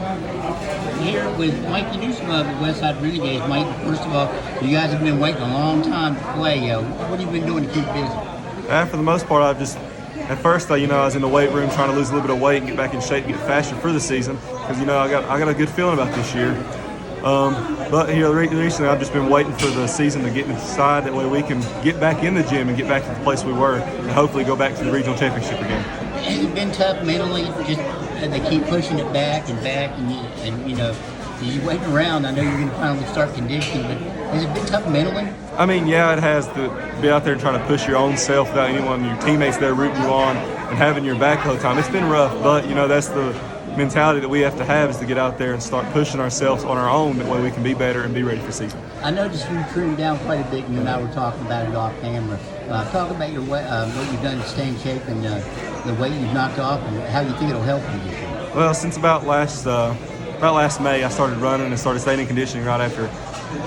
Here with Mikey Newsome of the Westside Renegades. Mike, first of all, you guys have been waiting a long time to play. What have you been doing to keep busy? For the most part, at first, I was in the weight room trying to lose a little bit of weight and get back in shape and get faster for the season because, I got a good feeling about this year. But here recently, I've just been waiting for the season to get inside. That way we can get back in the gym and get back to the place we were and hopefully go back to the regional championship again. Has it been tough mentally? Just they keep pushing it back and you're waiting around. I know you're going to finally start conditioning, but has it been tough mentally? I mean, yeah, it has to be out there and trying to push your own self without anyone, your teammates there rooting you on and having your back the whole time. It's been rough, but, that's the mentality that we have to have is to get out there and start pushing ourselves on our own. That way we can be better and be ready for season. I noticed you trimmed down quite a bit. You and I were talking about it off camera. Talk about your what you've done to stay in shape and the weight you've knocked off and how you think it'll help you this year. Well, since about last May, I started running and started staying in conditioning right after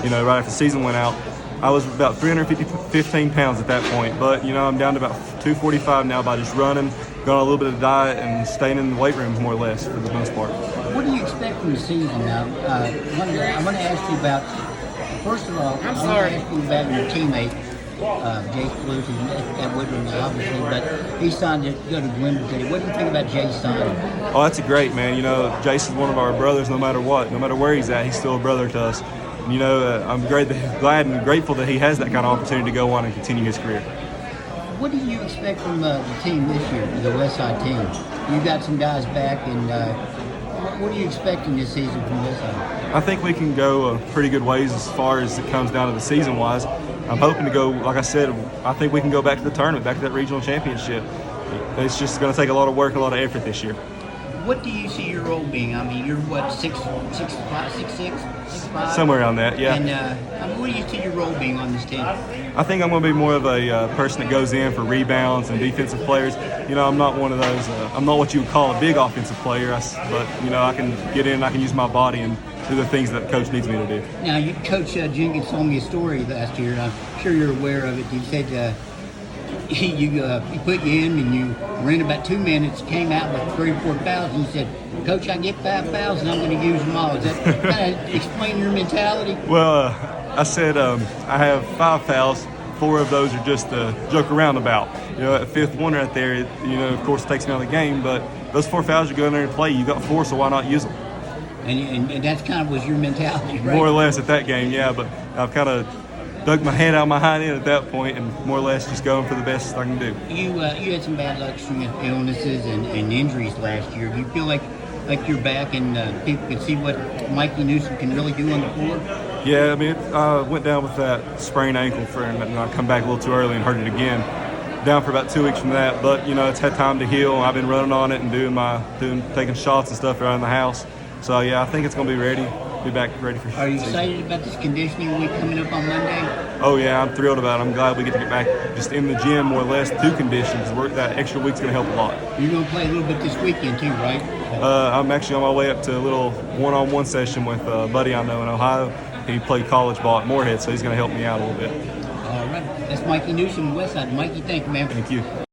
the season went out. I was about 315 pounds at that point, but I'm down to about 245 now by just running, going on a little bit of diet, and staying in the weight rooms more or less for the most part. What do you expect from the season now? I want to ask you about, first of all, I want to ask you about your teammate, Jace Blues, who's at Woodland obviously, but he signed to go to Glenwood today. What do you think about Jace signing? Oh, that's a great, man. Jace is one of our brothers no matter what. No matter where he's at, he's still a brother to us. I'm glad and grateful that he has that kind of opportunity to go on and continue his career. What do you expect from the team this year, the Westside team? You've got some guys back, and what are you expecting this season from Westside? I think we can go pretty good ways as far as it comes down to the season-wise. I'm hoping to go, like I said, I think we can go back to the tournament, back to that regional championship. It's just going to take a lot of work, a lot of effort this year. What do you see your role being? I mean, you're what, 6'5"? Somewhere around that, yeah. And what do you see your role being on this team? I think I'm going to be more of a person that goes in for rebounds and defensive players. I'm not one of those. I'm not what you would call a big offensive player, but I can get in, I can use my body and do the things that the coach needs me to do. Now, Coach Jenkins told me a story last year, and I'm sure you're aware of it. He said he put you in and you ran about 2 minutes, came out with 3 or 4 fouls, and he said, "Coach, I get 5 fouls and I'm going to use them all." Does that kind of explain your mentality? Well, I said I have 5 fouls. 4 of those are just to joke around about. That 5th one right there, of course, takes me out of the game. But those 4 fouls you go in there and play. You got 4, so why not use them? And that's kind of was your mentality, right? More or less at that game, yeah. But I've kind of dug my head out of my hind end at that point and more or less just going for the best I can do. You had some bad luck string of illnesses and injuries last year. Do you feel like you're back and people can see what Mikey Newsome can really do on the floor? Yeah, I mean, I went down with that sprained ankle and I come back a little too early and hurt it again. Down for about 2 weeks from that, but it's had time to heal. I've been running on it and taking shots and stuff around the house. So yeah, I think it's going to be ready. Be back ready for. Are you excited about this conditioning week coming up on Monday? Oh yeah, I'm thrilled about it. I'm glad we get to get back just in the gym more or less to condition because that extra week's going to help a lot. You're going to play a little bit this weekend too, right? I'm actually on my way up to a little one-on-one session with a buddy I know in Ohio. He played college ball at Moorhead, so he's going to help me out a little bit. All right. That's Mikey Newsome, Westside. Mikey, thank you, man. Thank you.